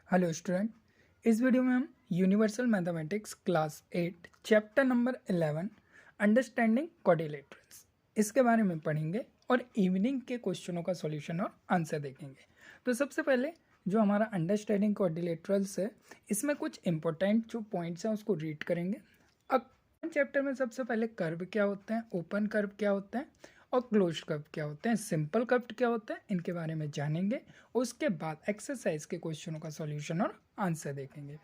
Hello student, इस video में हम universal mathematics class 8 chapter number 11 understanding quadrilaterals इसके बारे में पढ़ेंगे और इवनिंग के क्वेश्चनों का सॉल्यूशन और आंसर देखेंगे। तो सबसे पहले जो हमारा अंडरस्टैंडिंग क्वाड्रिलेटरल्स है, इसमें कुछ इंपॉर्टेंट जो पॉइंट्स हैं उसको रीड करेंगे। अब चैप्टर में सबसे पहले कर्व क्या होते हैं, ओपन कर्व क्या होते हैं और क्लोज कर्व क्या होते हैं, सिंपल कर्व क्या होता है, इनके बारे में जानेंगे। उसके बाद एक्सरसाइज के क्वेश्चनों का सॉल्यूशन और आंसर देखेंगे।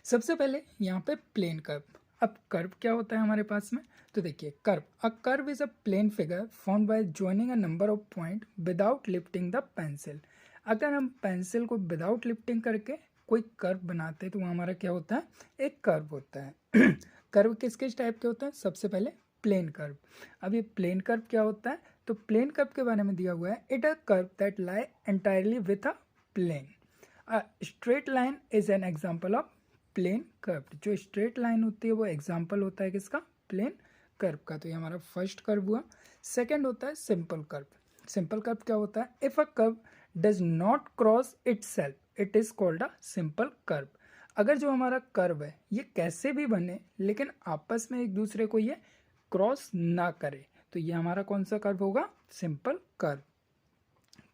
सबसे पहले यहाँ पे प्लेन कर्व। अब कर्व क्या होता है हमारे पास में, तो देखिए curve is a plane figure form by joining a number of point without lifting the pencil. अगर हम पेंसिल को विदाउट लिफ्टिंग करके कोई कर्व बनाते हैं तो वो हमारा क्या होता है, एक कर्व होता है। कर्व किस किस टाइप के होते हैं, सबसे पहले प्लेन कर्व। अब ये प्लेन कर्व क्या होता है, तो प्लेन कर्व के बारे में दिया हुआ है, it a curve that lie entirely with a plane. Straight line is an example of plane curve. जो स्ट्रेट लाइन होती है वो एग्जाम्पल होता है किसका, प्लेन कर्व का। तो ये हमारा फर्स्ट कर्व हुआ। सेकंड होता है सिंपल कर्व। सिंपल कर्व क्या होता है, if a curve does not cross itself it is called a simple curve. अगर जो हमारा कर्व है ये कैसे भी बने लेकिन आपस में एक दूसरे को ये क्रॉस ना करे तो ये हमारा कौन सा कर्व होगा, सिंपल कर्व।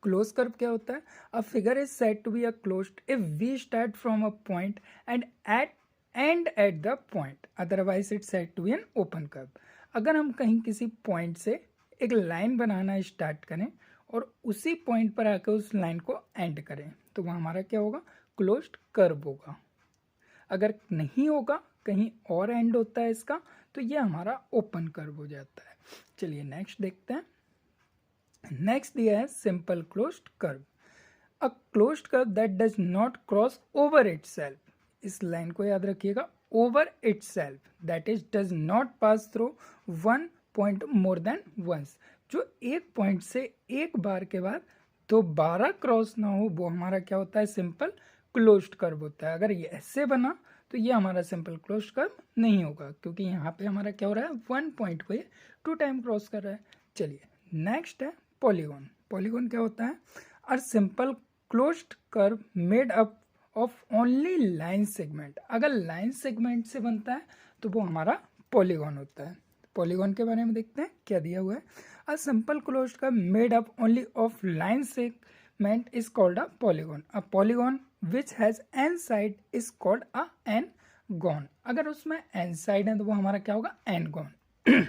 क्लोज कर्व क्या होता है, a figure is said to be a closed if we start from a point end at the point, otherwise it said to be an open curve. अगर हम कहीं किसी point से एक line बनाना start करें और उसी पॉइंट पर आकर उस लाइन को एंड करें तो वह हमारा क्या होगा, क्लोज्ड कर्व होगा। अगर नहीं होगा, कहीं और एंड होता है इसका, तो ये हमारा ओपन कर्व हो जाता है। चलिए नेक्स्ट देखते हैं। नेक्स्ट दिया है simple closed curve. A closed curve that does not cross over itself. इस लाइन को याद रखिएगा, over itself, that is does not pass through one point more than once. जो एक पॉइंट से एक बार के बाद दोबारा क्रॉस ना हो वो हमारा क्या होता है, सिंपल क्लोज्ड कर्व होता है। अगर ये ऐसे बना तो ये हमारा सिंपल क्लोज्ड कर्व नहीं होगा, क्योंकि यहाँ पे हमारा क्या हो रहा है, वन पॉइंट को ये टू टाइम क्रॉस कर रहा है। चलिए नेक्स्ट है पॉलीगॉन। पॉलीगॉन क्या होता है, a simple closed curve made up of only line segment. अगर लाइन सेगमेंट से बनता है तो वो हमारा पॉलीगॉन होता है। पॉलीगॉन के बारे में देखते हैं क्या दिया हुआ है, a simple closed curve made up only of line segment is called a polygon. A polygon which has n side is called a n gon. अगर उसमें एन साइड है तो वो हमारा क्या होगा, एन गॉन।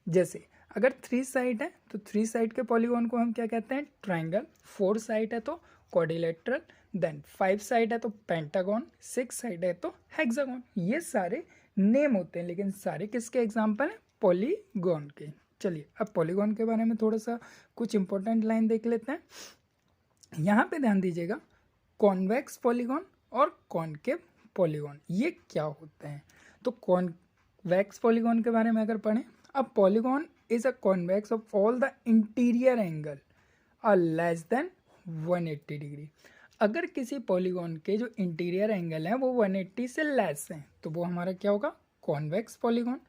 जैसे अगर थ्री साइड है तो थ्री साइड के पॉलीगॉन को हम क्या कहते हैं, ट्राइंगल। फोर साइड है तो क्वाड्रिलेटरल, देन फाइव साइड है तो पेंटागन, सिक्स साइड है तो हेक्सागन। ये सारे नेम होते हैं लेकिन सारे किसके एग्जाम्पल हैं, पॉलीगॉन के। चलिए अब पॉलीगॉन के बारे में थोड़ा सा कुछ इंपॉर्टेंट लाइन देख लेते हैं। यहाँ पे ध्यान दीजिएगा, कॉन्वेक्स पॉलीगॉन और कॉनकेव पॉलीगॉन ये क्या होते हैं। तो कॉन्वेक्स पॉलीगॉन के बारे में अगर पढ़ें, अब polygon is a convex of all the interior angle are less than 180 degree. अगर किसी पॉलीगॉन के जो इंटीरियर एंगल हैं वो 180 से लेस हैं तो वो हमारा क्या होगा, कॉन्वेक्स पॉलीगॉन।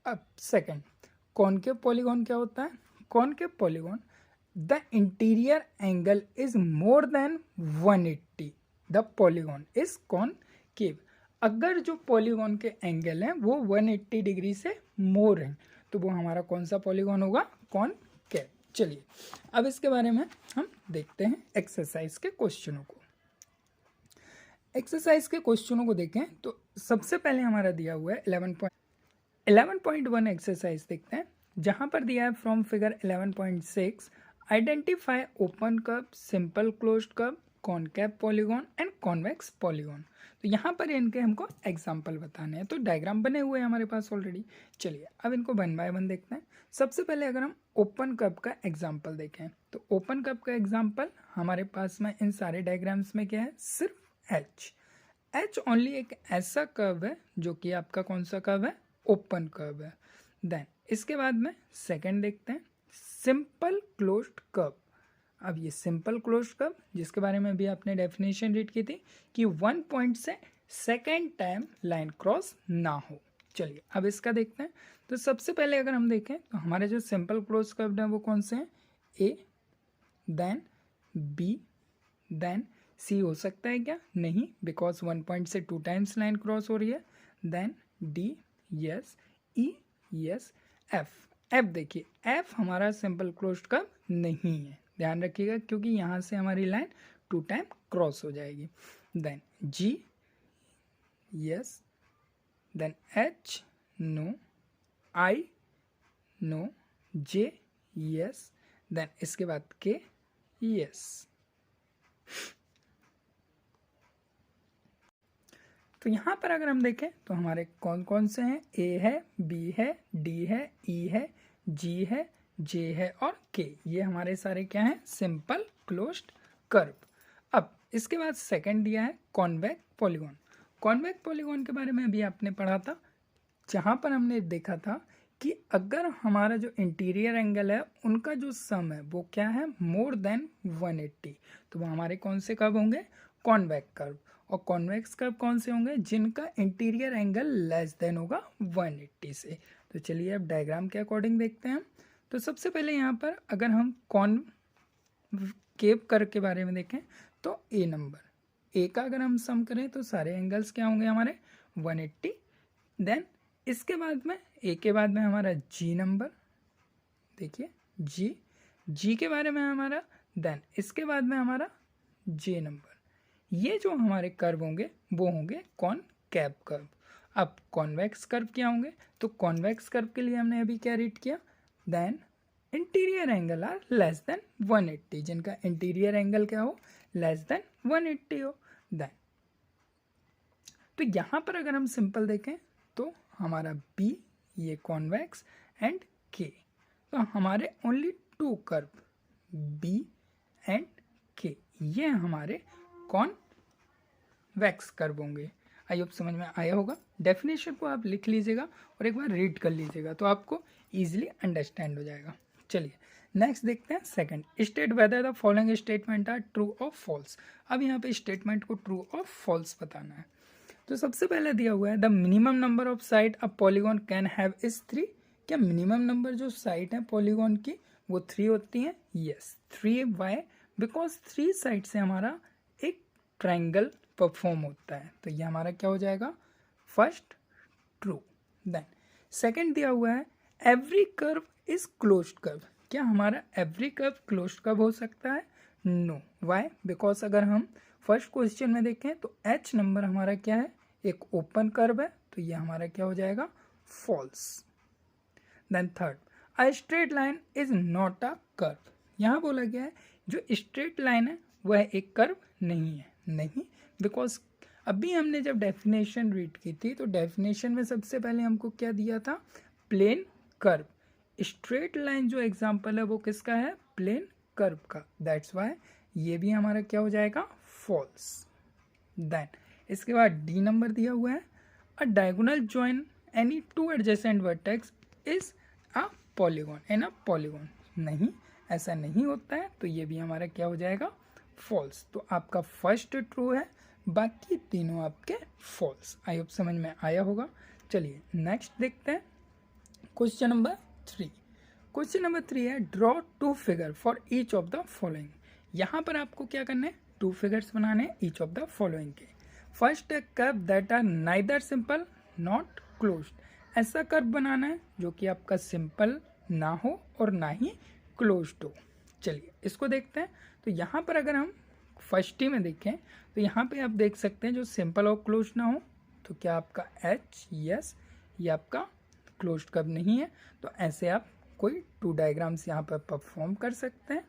अब सेकंड, कॉनकेव पॉलीगॉन क्या होता है, concave polygon the interior angle is more than 180, the polygon is concave. अगर जो पॉलीगॉन के एंगल हैं वो 180 डिग्री से मोर हैं तो वो हमारा कौन सा पॉलीगॉन होगा, कॉनकेव। चलिए अब इसके बारे में हम देखते हैं एक्सरसाइज के क्वेश्चनों को। एक्सरसाइज के क्वेश्चनों को देखें तो सबसे पहले हमारा दिया हुआ है 11.1 एक्सरसाइज देखते हैं, जहां पर दिया है from figure 11.6 identify open curve, simple closed curve, concave polygon and convex polygon. तो यहाँ पर इनके हमको एग्जाम्पल बताने हैं। तो डायग्राम बने हुए हैं हमारे पास ऑलरेडी। चलिए अब इनको वन बाय वन देखते हैं। सबसे पहले अगर हम ओपन कर्व का एग्जाम्पल देखें तो ओपन कर्व का एग्जाम्पल हमारे पास में इन सारे डायग्राम्स में क्या है, सिर्फ एच ओनली एक ऐसा कर्व है जो कि आपका कौन सा कर्व है, ओपन कर्व है। देन इसके बाद में सेकंड देखते हैं सिंपल क्लोज्ड कर्व। अब ये सिंपल क्लोज्ड कर्व जिसके बारे में भी आपने डेफिनेशन रीड की थी कि वन पॉइंट से सेकेंड टाइम लाइन क्रॉस ना हो। चलिए अब इसका देखते हैं। तो सबसे पहले अगर हम देखें तो हमारे जो सिंपल क्लोज्ड कर्व है वो कौन से हैं, ए, देन बी, देन सी हो सकता है क्या? नहीं, बिकॉज 1 पॉइंट से 2 टाइम्स लाइन क्रॉस हो रही है। देन डी यस, ई यस, एफ देखिए एफ हमारा सिंपल क्लोज्ड कर्व नहीं है, ध्यान रखिएगा, क्योंकि यहाँ से हमारी लाइन 2 टाइम क्रॉस हो जाएगी। Then G yes, then H no, I no, J yes, then इसके बाद के यस। तो यहाँ पर अगर हम देखें तो हमारे कौन कौन से हैं, ए है, बी है, डी है, ई है, जी है, जे है और के, ये हमारे सारे क्या हैं, सिंपल क्लोज्ड कर्व। अब इसके बाद सेकंड दिया है कॉन्वेक्स पॉलीगॉन। कॉन्वेक्स पॉलीगॉन के बारे में अभी आपने पढ़ा था, जहाँ पर हमने देखा था कि अगर हमारा जो इंटीरियर एंगल है उनका जो सम है वो क्या है, मोर देन 180, तो वो हमारे कौन से कर्व होंगे, कॉन्वेक्स कर्व। और कॉन्वेक्स कर्व कौन से होंगे, जिनका इंटीरियर एंगल लेस देन होगा 180 से। तो चलिए अब डायग्राम के अकॉर्डिंग देखते हैं। तो सबसे पहले यहाँ पर अगर हम कॉनकेव कर्व के बारे में देखें तो ए नंबर, ए का अगर हम सम करें तो सारे एंगल्स क्या होंगे हमारे 180। देन इसके बाद में ए के बाद में हमारा जी नंबर, देखिए जी के बारे में हमारा, देन इसके बाद में हमारा जे नंबर। ये जो हमारे कर्व होंगे वो होंगे कॉनकेव कर्व। अब कॉन्वेक्स कर्व क्या होंगे, तो कॉन्वेक्स कर्व के लिए हमने अभी क्या रीड किया, then interior angle are less than 180, जिनका इंटीरियर एंगल क्या हो, लेस देन 180 हो। देन तो यहाँ पर अगर हम सिंपल देखें तो हमारा बी ये कॉन्वेक्स एंड के, तो हमारे ओनली 2 कर्व बी एंड के, ये हमारे कॉन्वेक्स कर्व होंगे। आई होप समझ में आया होगा। डेफिनेशन को आप लिख लीजिएगा और एक बार रीड कर लीजिएगा तो आपको इजीली अंडरस्टैंड हो जाएगा। चलिए नेक्स्ट देखते हैं second, state whether the following statement are true और फॉल्स। अब यहाँ पे स्टेटमेंट को ट्रू और फॉल्स बताना है। तो सबसे पहले दिया हुआ है the minimum number of side a polygon can have is 3। क्या मिनिमम नंबर जो साइड है पॉलीगॉन की वो 3 होती हैं? यस 3। वाई? बिकॉज 3 साइड से हमारा एक ट्रायंगल परफॉर्म होता है, तो ये हमारा क्या हो जाएगा, फर्स्ट ट्रू। देन सेकंड दिया हुआ है every curve is closed curve. क्या हमारा एवरी कर्व क्लोज्ड कर्व हो सकता है? नो। वाई? बिकॉज अगर हम फर्स्ट क्वेश्चन में देखें तो एच नंबर हमारा क्या है, एक ओपन कर्व है, तो ये हमारा क्या हो जाएगा, false. Then third a straight line is not a curve. यहाँ बोला गया है जो स्ट्रेट लाइन है वह एक कर्व नहीं है। नहीं, बिकॉज अभी हमने जब डेफिनेशन रीड की थी तो डेफिनेशन में सबसे पहले हमको क्या दिया था, प्लेन कर्व। स्ट्रेट लाइन जो एग्जांपल है वो किसका है, प्लेन कर्व का, दैट्स वाई ये भी हमारा क्या हो जाएगा, फॉल्स। देन इसके बाद डी नंबर दिया हुआ है अ diagonal join any 2 adjacent vertex is a polygon in a polygon. नहीं, ऐसा नहीं होता है, तो ये भी हमारा क्या हो जाएगा, फॉल्स। तो आपका फर्स्ट ट्रू है, बाकी तीनों आपके फॉल्स। आई होप समझ में आया होगा। चलिए नेक्स्ट देखते हैं क्वेश्चन नंबर 3। क्वेश्चन नंबर 3 है draw 2 figure for each of the following. यहाँ पर आपको क्या करना है, 2 फिगर्स बनाने हैं ईच ऑफ द फॉलोइंग के। First curve that are neither simple not closed. ऐसा कर्व बनाना है जो कि आपका सिंपल ना हो और ना ही क्लोज्ड हो। चलिए इसको देखते हैं। तो यहाँ पर अगर हम फर्स्ट ही में देखें तो यहाँ पे आप देख सकते हैं जो सिंपल और क्लोज ना हो, तो क्या आपका एच यस ये आपका क्लोज्ड कर्व नहीं है। तो ऐसे आप कोई 2 डायग्राम्स यहाँ पर परफॉर्म कर सकते हैं,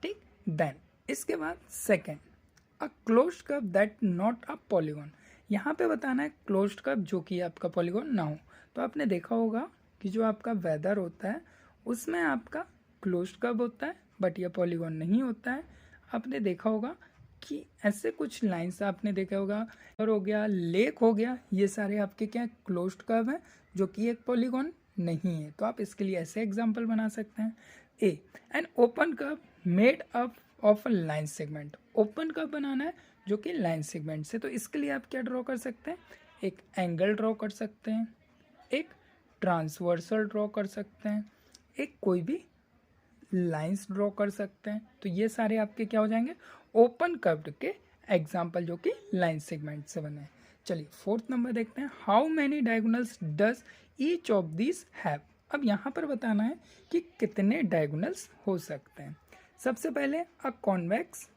ठीक। देन इसके बाद second a closed curve that not a polygon. यहाँ पे बताना है क्लोज्ड कर्व जो कि आपका पॉलीगॉन ना हो। तो आपने देखा होगा कि जो आपका वेदर होता है उसमें आपका क्लोज्ड कर्व होता है बट ये पॉलीगॉन नहीं होता है। आपने देखा होगा कि ऐसे कुछ लाइंस आपने देखा होगा, और हो गया लेक हो गया, ये सारे आपके क्या क्लोज्ड कर्व हैं जो कि एक पॉलीगॉन नहीं है। तो आप इसके लिए ऐसे एग्जांपल बना सकते हैं। A an open curve made up of a line segment. Open curve बनाना है जो कि लाइन सेगमेंट से, तो इसके लिए आप क्या ड्रॉ कर सकते हैं, एक एंगल ड्रॉ कर सकते हैं, एक ट्रांसवर्सल ड्रॉ कर सकते हैं, एक कोई भी लाइंस ड्रॉ कर सकते हैं। तो ये सारे आपके क्या हो जाएंगे, ओपन कर्व्ड के एग्जाम्पल जो कि लाइन सेगमेंट से बने हैं। चलिए फोर्थ नंबर देखते हैं, how many diagonals does each of this have. अब यहाँ पर बताना है कि कितने डायगोनल्स हो सकते हैं। सबसे पहले a convex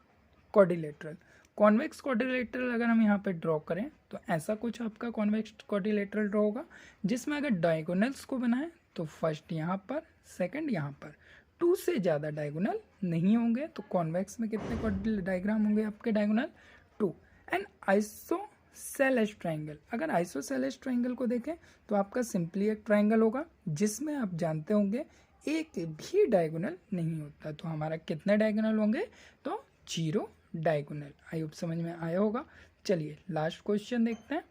quadrilateral, convex quadrilateral अगर हम यहाँ पे ड्रॉ करें तो ऐसा कुछ आपका कॉन्वेक्स क्वाड्रिलेटरल ड्रॉ होगा, जिसमें अगर डायगोनल्स को बनाएं तो फर्स्ट यहाँ पर, सेकंड यहाँ पर, 2 से ज़्यादा डायगोनल नहीं होंगे। तो कॉन्वेक्स में कितने डायग्राम होंगे आपके डायगोनल, 2। एंड आइसोसेलेस ट्राइंगल, अगर आइसोसेलेस ट्राइंगल को देखें तो आपका सिंपली एक ट्राइंगल होगा जिसमें आप जानते होंगे एक भी डायगोनल नहीं होता। तो हमारा कितने डायगोनल होंगे, तो 0 डायगोनल। आई होप समझ में आया होगा। चलिए लास्ट क्वेश्चन देखते हैं,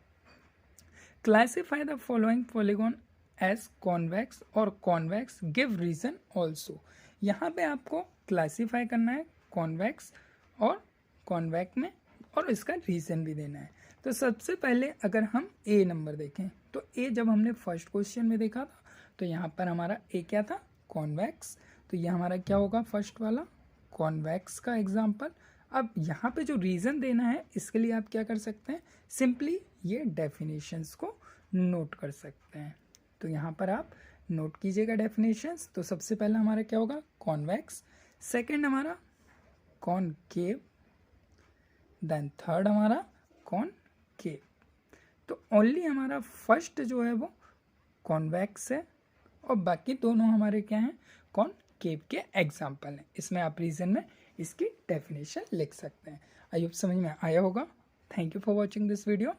classify the following polygon as convex और कॉन्वेक्स, गिव रीजन ऑल्सो। यहाँ पे आपको क्लासीफाई करना है कॉन्वेक्स और कॉन्वेक्स में, और इसका रीजन भी देना है। तो सबसे पहले अगर हम ए नंबर देखें तो ए जब हमने फर्स्ट क्वेश्चन में देखा था तो यहाँ पर हमारा ए क्या था, कॉन्वेक्स। तो ये हमारा क्या होगा, फर्स्ट वाला कॉन्वेक्स का एग्जाम्पल। अब यहाँ पे जो रीज़न देना है इसके लिए आप क्या कर सकते हैं, सिंपली ये डेफिनेशंस को नोट कर सकते हैं। तो यहाँ पर आप नोट कीजिएगा डेफिनेशंस। तो सबसे पहला हमारा क्या होगा, कॉन्वेक्स, सेकंड हमारा कॉनकेव, देन थर्ड हमारा कॉनकेव। तो ओनली हमारा फर्स्ट जो है वो कॉन्वेक्स है और बाकी दोनों हमारे क्या हैं, कॉनकेव के एग्जाम्पल हैं। इसमें आप रीजन में इसकी डेफिनेशन लिख सकते हैं। आई होप समझ में आया होगा। Thank you for watching this video.